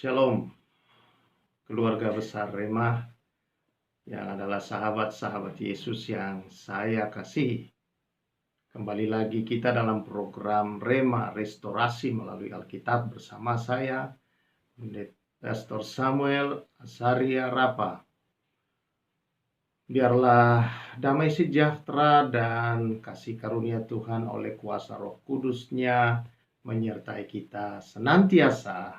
Shalom, keluarga besar Rema yang adalah sahabat-sahabat Yesus yang saya kasihi. Kembali lagi kita dalam program Rema Restorasi melalui Alkitab bersama saya, Pastor Samuel Azaria Rapa. Biarlah damai sejahtera dan kasih karunia Tuhan oleh kuasa Roh Kudus-Nya menyertai kita senantiasa.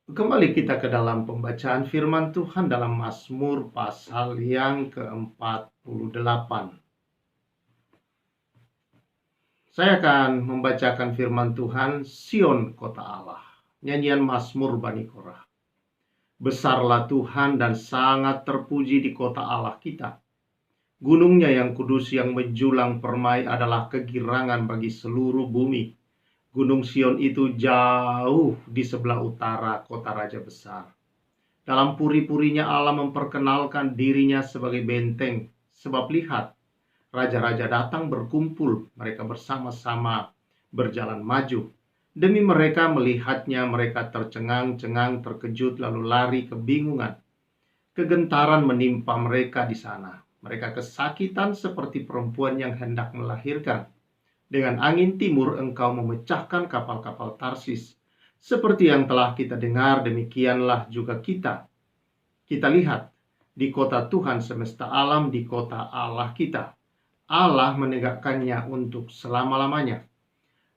Kembali kita ke dalam pembacaan firman Tuhan dalam Mazmur pasal yang ke-48. Saya akan membacakan firman Tuhan, Sion kota Allah, nyanyian Mazmur Bani Korah. Besarlah Tuhan dan sangat terpuji di kota Allah kita. Gunungnya yang kudus yang menjulang permai adalah kegirangan bagi seluruh bumi. Gunung Sion itu jauh di sebelah utara kota raja besar. Dalam puri-purinya Allah memperkenalkan dirinya sebagai benteng. Sebab lihat, raja-raja datang berkumpul, mereka bersama-sama berjalan maju. Demi mereka melihatnya, mereka tercengang-cengang, terkejut, lalu lari kebingungan. Kegentaran menimpa mereka di sana. Mereka kesakitan seperti perempuan yang hendak melahirkan. Dengan angin timur engkau memecahkan kapal-kapal Tarsis. Seperti yang telah kita dengar, demikianlah juga kita. Kita lihat di kota Tuhan semesta alam, di kota Allah kita. Allah menegakkannya untuk selama-lamanya.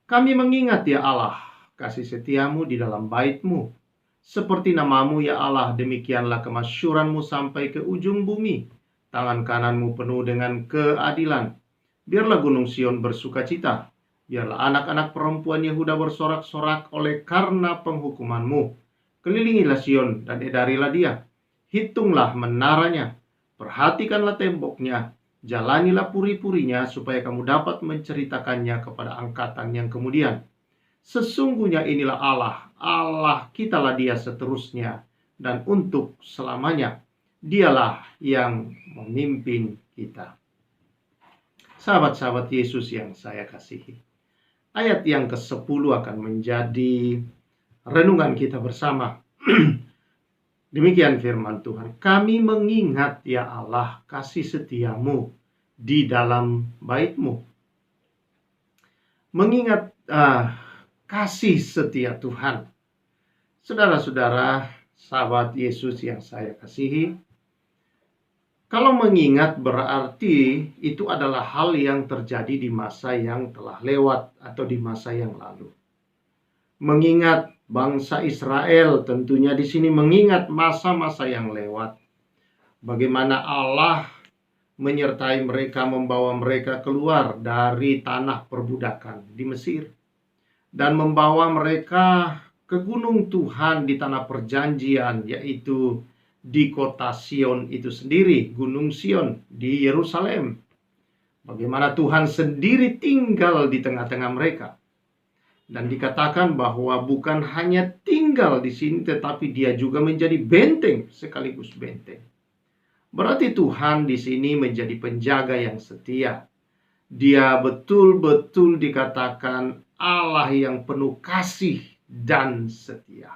Kami mengingat ya Allah, kasih setiamu di dalam bait-Mu. Seperti namamu ya Allah, demikianlah kemasyuran-Mu sampai ke ujung bumi. Tangan kanan-Mu penuh dengan keadilan. Biarlah Gunung Sion bersuka cita. Biarlah anak-anak perempuan Yehuda bersorak-sorak oleh karena penghukuman-Mu. Kelilingilah Sion dan edarilah dia. Hitunglah menaranya. Perhatikanlah temboknya. Jalanilah puri-purinya supaya kamu dapat menceritakannya kepada angkatan yang kemudian. Sesungguhnya inilah Allah. Allah kitalah dia seterusnya. Dan untuk selamanya. Dialah yang memimpin kita. Sahabat-sahabat Yesus yang saya kasihi, ayat yang ke-10 akan menjadi renungan kita bersama. Demikian firman Tuhan, kami mengingat ya Allah kasih setiamu di dalam bait-Mu. Mengingat kasih setia Tuhan. Saudara-saudara, sahabat Yesus yang saya kasihi, kalau mengingat berarti itu adalah hal yang terjadi di masa yang telah lewat atau di masa yang lalu. Mengingat bangsa Israel, tentunya di sini mengingat masa-masa yang lewat. Bagaimana Allah menyertai mereka, membawa mereka keluar dari tanah perbudakan di Mesir. Dan membawa mereka ke gunung Tuhan di tanah perjanjian, yaitu di kota Sion itu sendiri, Gunung Sion di Yerusalem. Bagaimana Tuhan sendiri tinggal di tengah-tengah mereka. Dan dikatakan bahwa bukan hanya tinggal di sini, tetapi dia juga menjadi benteng sekaligus benteng. Berarti Tuhan di sini menjadi penjaga yang setia. Dia betul-betul dikatakan Allah yang penuh kasih dan setia.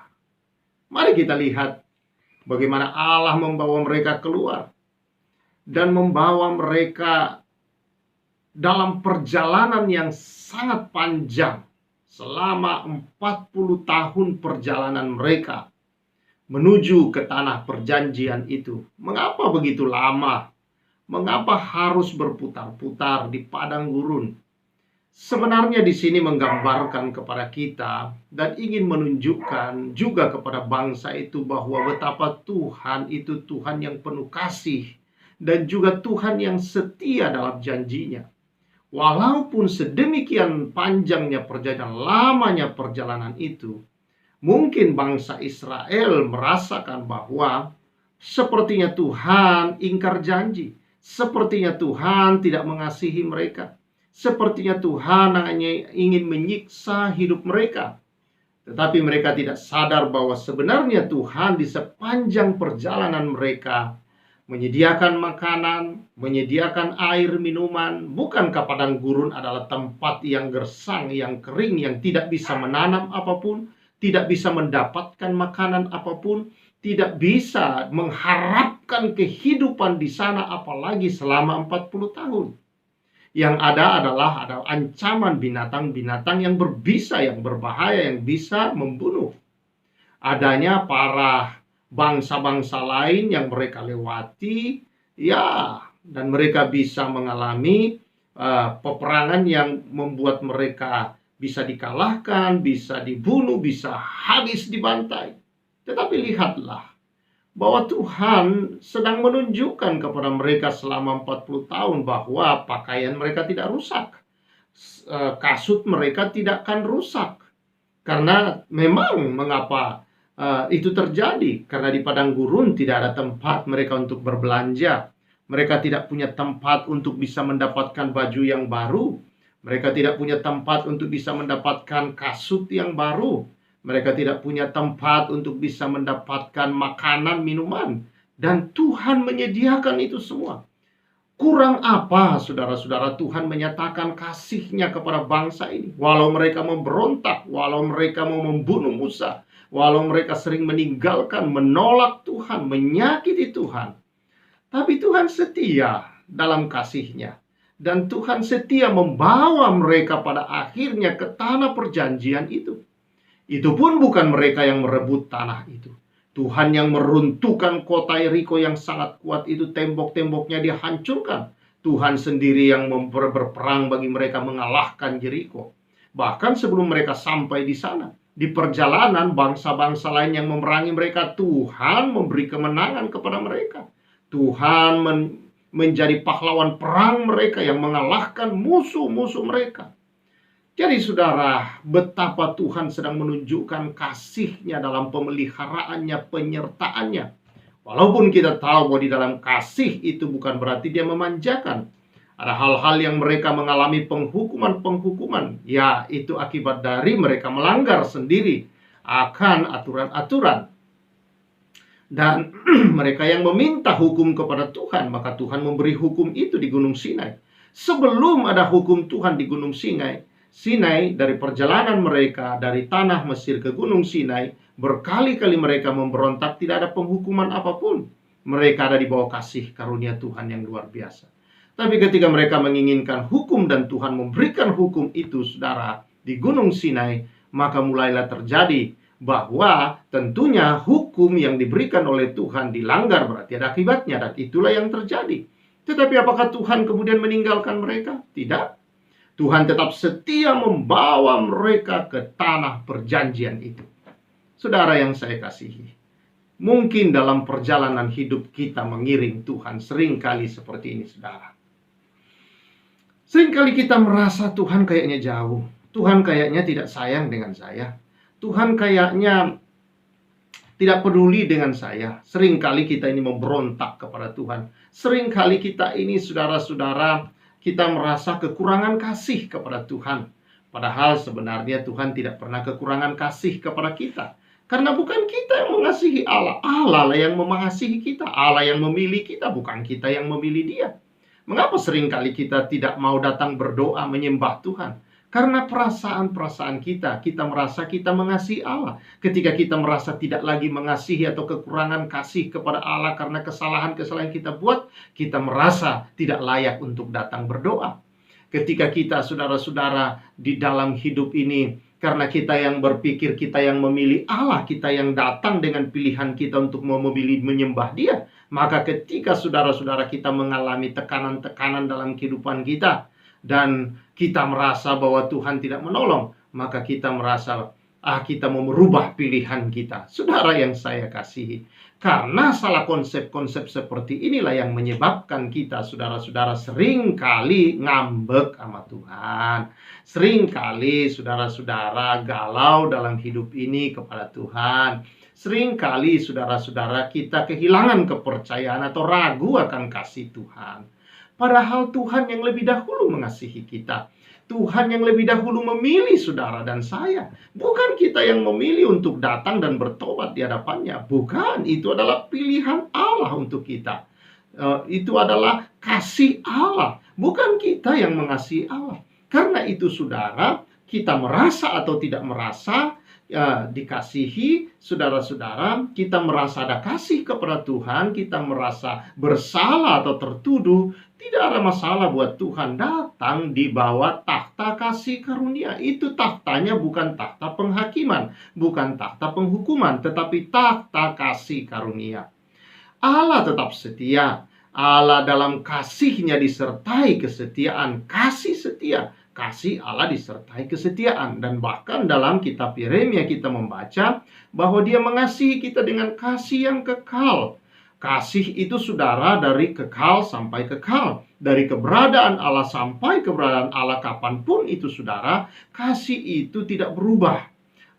Mari kita lihat bagaimana Allah membawa mereka keluar dan membawa mereka dalam perjalanan yang sangat panjang. Selama 40 tahun perjalanan mereka menuju ke tanah perjanjian itu. Mengapa begitu lama? Mengapa harus berputar-putar di padang gurun? Sebenarnya di sini menggambarkan kepada kita dan ingin menunjukkan juga kepada bangsa itu bahwa betapa Tuhan itu Tuhan yang penuh kasih dan juga Tuhan yang setia dalam janjinya. Walaupun sedemikian panjangnya perjalanan, lamanya perjalanan itu, mungkin bangsa Israel merasakan bahwa sepertinya Tuhan ingkar janji, sepertinya Tuhan tidak mengasihi mereka. Sepertinya Tuhan hanya ingin menyiksa hidup mereka. Tetapi mereka tidak sadar bahwa sebenarnya Tuhan di sepanjang perjalanan mereka menyediakan makanan, menyediakan air minuman. Bukankah padang gurun adalah tempat yang gersang, yang kering, yang tidak bisa menanam apapun? tidak bisa mendapatkan makanan apapun, tidak bisa mengharapkan kehidupan di sana apalagi selama 40 tahun. Yang ada ancaman binatang-binatang yang berbisa, yang berbahaya, yang bisa membunuh. Adanya para bangsa-bangsa lain yang mereka lewati, ya, dan mereka bisa mengalami peperangan yang membuat mereka bisa dikalahkan, bisa dibunuh, bisa habis dibantai. Tetapi lihatlah bahwa Tuhan sedang menunjukkan kepada mereka selama 40 tahun bahwa pakaian mereka tidak rusak. Kasut mereka tidak akan rusak. Karena memang mengapa itu terjadi? Karena di padang gurun tidak ada tempat mereka untuk berbelanja. Mereka tidak punya tempat untuk bisa mendapatkan baju yang baru. Mereka tidak punya tempat untuk bisa mendapatkan kasut yang baru. Mereka tidak punya tempat untuk bisa mendapatkan makanan, minuman. Dan Tuhan menyediakan itu semua. Kurang apa, saudara-saudara, Tuhan menyatakan kasih-Nya kepada bangsa ini. Walau mereka memberontak, walau mereka mau membunuh Musa, walau mereka sering meninggalkan, menolak Tuhan, menyakiti Tuhan. Tapi Tuhan setia dalam kasih-Nya. Dan Tuhan setia membawa mereka pada akhirnya ke tanah perjanjian itu. Itu pun bukan mereka yang merebut tanah itu. Tuhan yang meruntuhkan kota Yeriko yang sangat kuat itu, tembok-temboknya dihancurkan. Tuhan sendiri yang berperang bagi mereka mengalahkan Yeriko. Bahkan sebelum mereka sampai di sana, di perjalanan bangsa-bangsa lain yang memerangi mereka, Tuhan memberi kemenangan kepada mereka. Tuhan menjadi pahlawan perang mereka yang mengalahkan musuh-musuh mereka. Jadi saudara, betapa Tuhan sedang menunjukkan kasih-Nya dalam pemeliharaannya, penyertaannya. Walaupun kita tahu bahwa di dalam kasih itu bukan berarti Dia memanjakan. Ada hal-hal yang mereka mengalami penghukuman-penghukuman. Ya, itu akibat dari mereka melanggar sendiri akan aturan-aturan. Dan mereka yang meminta hukum kepada Tuhan, maka Tuhan memberi hukum itu di Gunung Sinai. Sebelum ada hukum Tuhan di Gunung Sinai, dari perjalanan mereka dari tanah Mesir ke Gunung Sinai, berkali-kali mereka memberontak, tidak ada penghukuman apapun. Mereka ada di bawah kasih karunia Tuhan yang luar biasa. Tapi ketika mereka menginginkan hukum dan Tuhan memberikan hukum itu, saudara, di Gunung Sinai, maka mulailah terjadi bahwa tentunya hukum yang diberikan oleh Tuhan dilanggar, berarti ada akibatnya, dan itulah yang terjadi. Tetapi apakah Tuhan kemudian meninggalkan mereka? Tidak. Tuhan tetap setia membawa mereka ke tanah perjanjian itu. Saudara yang saya kasihi, mungkin dalam perjalanan hidup kita mengiring Tuhan seringkali seperti ini, saudara. Seringkali kita merasa Tuhan kayaknya jauh. Tuhan kayaknya tidak sayang dengan saya. Tuhan kayaknya tidak peduli dengan saya. Seringkali kita ini memberontak kepada Tuhan. Seringkali kita ini, saudara-saudara, kita merasa kekurangan kasih kepada Tuhan. Padahal sebenarnya Tuhan tidak pernah kekurangan kasih kepada kita. Karena bukan kita yang mengasihi Allah. Allah lah yang mengasihi kita. Allah yang memilih kita, bukan kita yang memilih Dia. Mengapa seringkali kita tidak mau datang berdoa menyembah Tuhan? Karena perasaan-perasaan kita merasa kita mengasihi Allah. Ketika kita merasa tidak lagi mengasihi atau kekurangan kasih kepada Allah karena kesalahan-kesalahan kita buat, kita merasa tidak layak untuk datang berdoa. Ketika kita, saudara-saudara, di dalam hidup ini, karena kita yang berpikir, kita yang memilih Allah, kita yang datang dengan pilihan kita untuk memilih menyembah Dia, maka ketika saudara-saudara kita mengalami tekanan-tekanan dalam kehidupan kita, dan kita merasa bahwa Tuhan tidak menolong, maka kita merasa kita mau merubah pilihan kita. Saudara yang saya kasihi, karena salah konsep-konsep seperti inilah yang menyebabkan kita, saudara-saudara, seringkali ngambek sama Tuhan. Seringkali saudara-saudara galau dalam hidup ini kepada Tuhan. Seringkali saudara-saudara kita kehilangan kepercayaan atau ragu akan kasih Tuhan. Padahal Tuhan yang lebih dahulu mengasihi kita. Tuhan yang lebih dahulu memilih saudara dan saya. Bukan kita yang memilih untuk datang dan bertobat di hadapannya. Bukan, itu adalah pilihan Allah untuk kita. Itu adalah kasih Allah. Bukan kita yang mengasihi Allah. Karena itu saudara, kita merasa atau tidak merasa, ya, dikasihi, saudara-saudara, kita merasa ada kasih kepada Tuhan, kita merasa bersalah atau tertuduh, tidak ada masalah buat Tuhan datang di bawah takhta kasih karunia. Itu tahtanya bukan takhta penghakiman, bukan takhta penghukuman, tetapi takhta kasih karunia. Allah tetap setia. Allah dalam kasih-Nya disertai kesetiaan, kasih setia. Kasih Allah disertai kesetiaan. Dan bahkan dalam kitab Yeremia kita membaca bahwa Dia mengasihi kita dengan kasih yang kekal. Kasih itu, saudara, dari kekal sampai kekal. Dari keberadaan Allah sampai keberadaan Allah kapanpun itu, saudara, kasih itu tidak berubah.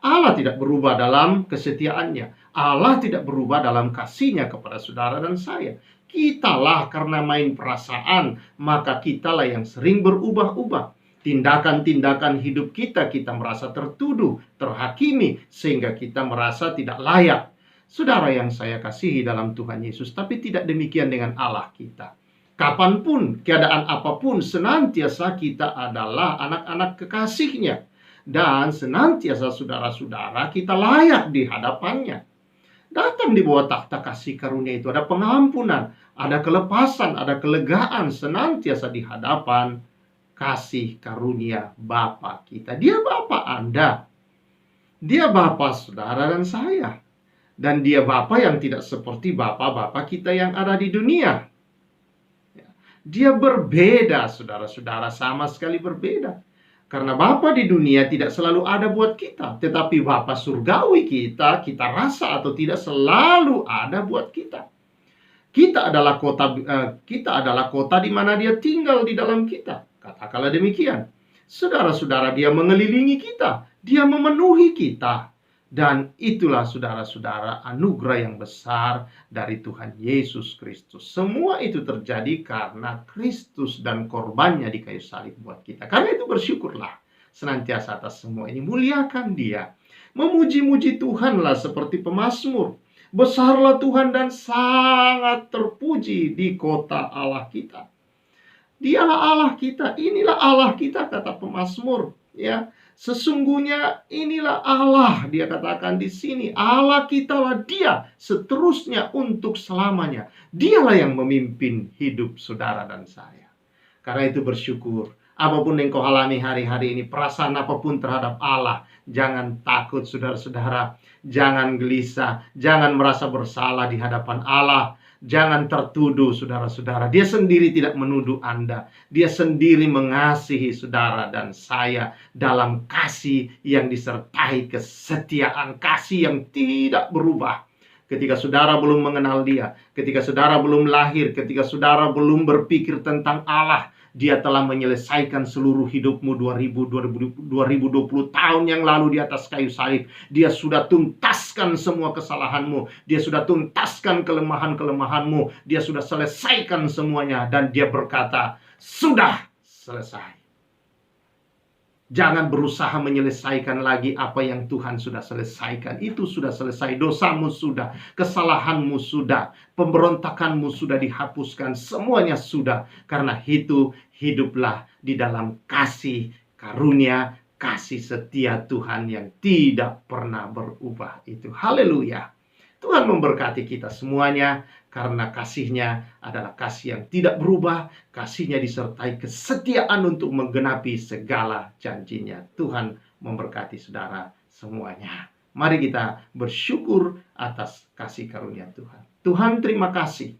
Allah tidak berubah dalam kesetiaannya. Allah tidak berubah dalam kasih-Nya kepada saudara dan saya. Kitalah karena main perasaan, maka kitalah yang sering berubah-ubah. Tindakan-tindakan hidup kita merasa tertuduh, terhakimi, sehingga kita merasa tidak layak. Saudara yang saya kasihi dalam Tuhan Yesus, tapi tidak demikian dengan Allah kita. Kapanpun, keadaan apapun, senantiasa kita adalah anak-anak kekasih-Nya. Dan senantiasa, saudara-saudara, kita layak di hadapan-Nya. Datang di bawah takhta kasih karunia itu ada pengampunan, ada kelepasan, ada kelegaan, senantiasa di hadapan kasih karunia Bapa kita. Dia Bapa Anda. Dia Bapa saudara dan saya. Dan Dia Bapa yang tidak seperti Bapa-Bapa kita yang ada di dunia. Dia berbeda, saudara-saudara, sama sekali berbeda. Karena Bapa di dunia tidak selalu ada buat kita, tetapi Bapa surgawi kita rasa atau tidak, selalu ada buat kita. Kita adalah kota di mana Dia tinggal di dalam kita. Katakanlah demikian. Saudara-saudara, Dia mengelilingi kita, Dia memenuhi kita. Dan itulah, saudara-saudara, anugerah yang besar dari Tuhan Yesus Kristus. Semua itu terjadi karena Kristus dan korbannya di kayu salib buat kita. Karena itu bersyukurlah senantiasa atas semua ini. Muliakan Dia. Memuji-muji Tuhanlah seperti pemazmur. Besarlah Tuhan dan sangat terpuji di kota Allah kita. Dialah Allah kita. Inilah Allah kita, kata pemazmur, ya. Sesungguhnya inilah Allah, dia katakan di sini. Allah kitalah Dia seterusnya untuk selamanya. Dialah yang memimpin hidup saudara dan saya. Karena itu bersyukur. Apapun yang kau alami hari-hari ini, perasaan apapun terhadap Allah, jangan takut, saudara-saudara. Jangan gelisah, jangan merasa bersalah di hadapan Allah. Jangan tertuduh, saudara-saudara. Dia sendiri tidak menuduh Anda. Dia sendiri mengasihi saudara dan saya dalam kasih yang disertai kesetiaan, kasih yang tidak berubah. Ketika saudara belum mengenal Dia, ketika saudara belum lahir, ketika saudara belum berpikir tentang Allah, Dia telah menyelesaikan seluruh hidupmu 2020 tahun yang lalu di atas kayu salib. Dia sudah tuntaskan semua kesalahanmu. Dia sudah tuntaskan kelemahan-kelemahanmu. Dia sudah selesaikan semuanya. Dan Dia berkata, sudah selesai. Jangan berusaha menyelesaikan lagi apa yang Tuhan sudah selesaikan. Itu sudah selesai. Dosamu sudah, kesalahanmu sudah, pemberontakanmu sudah dihapuskan. Semuanya sudah. Karena itu, hiduplah di dalam kasih karunia, kasih setia Tuhan yang tidak pernah berubah itu. Haleluya. Tuhan memberkati kita semuanya, karena kasih-Nya adalah kasih yang tidak berubah. Kasih-Nya disertai kesetiaan untuk menggenapi segala janji-Nya. Tuhan memberkati saudara semuanya. Mari kita bersyukur atas kasih karunia Tuhan. Tuhan, terima kasih.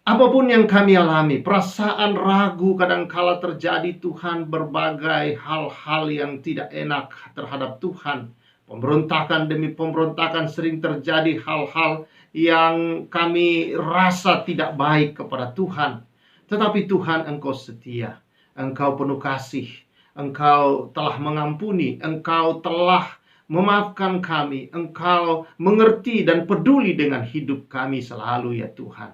Apapun yang kami alami, perasaan ragu kadangkala terjadi, Tuhan, berbagai hal-hal yang tidak enak terhadap Tuhan. Pemberontakan demi pemberontakan sering terjadi, hal-hal yang kami rasa tidak baik kepada Tuhan. Tetapi Tuhan, Engkau setia, Engkau penuh kasih, Engkau telah mengampuni, Engkau telah memaafkan kami, Engkau mengerti dan peduli dengan hidup kami selalu, ya Tuhan.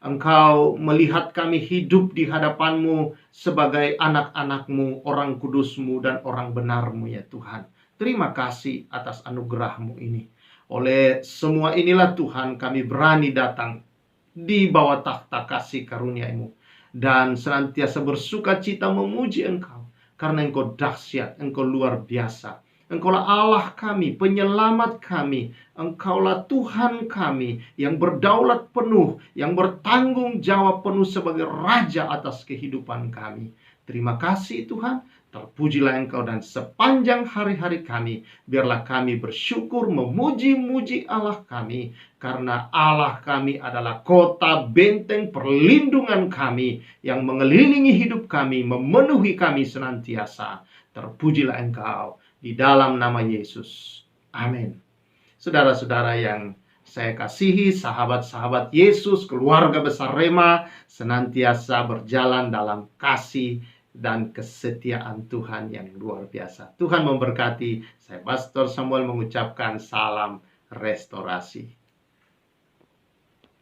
Engkau melihat kami hidup di hadapan-Mu sebagai anak-anak-Mu, orang kudus-Mu dan orang benar-Mu, ya Tuhan. Terima kasih atas anugerah-Mu ini. Oleh semua inilah Tuhan, kami berani datang di bawah takhta kasih karunia-Mu. Dan senantiasa bersuka cita memuji Engkau. Karena Engkau dahsyat, Engkau luar biasa. Engkaulah Allah kami, penyelamat kami. Engkaulah Tuhan kami yang berdaulat penuh, yang bertanggung jawab penuh sebagai Raja atas kehidupan kami. Terima kasih Tuhan, terpujilah Engkau, dan sepanjang hari-hari kami, biarlah kami bersyukur memuji-muji Allah kami, karena Allah kami adalah kota benteng perlindungan kami, yang mengelilingi hidup kami, memenuhi kami senantiasa. Terpujilah Engkau, di dalam nama Yesus. Amin. Saudara-saudara yang saya kasihi, sahabat-sahabat Yesus, keluarga besar Rema, senantiasa berjalan dalam kasih dan kesetiaan Tuhan yang luar biasa. Tuhan memberkati. Saya Pastor Samuel mengucapkan salam restorasi.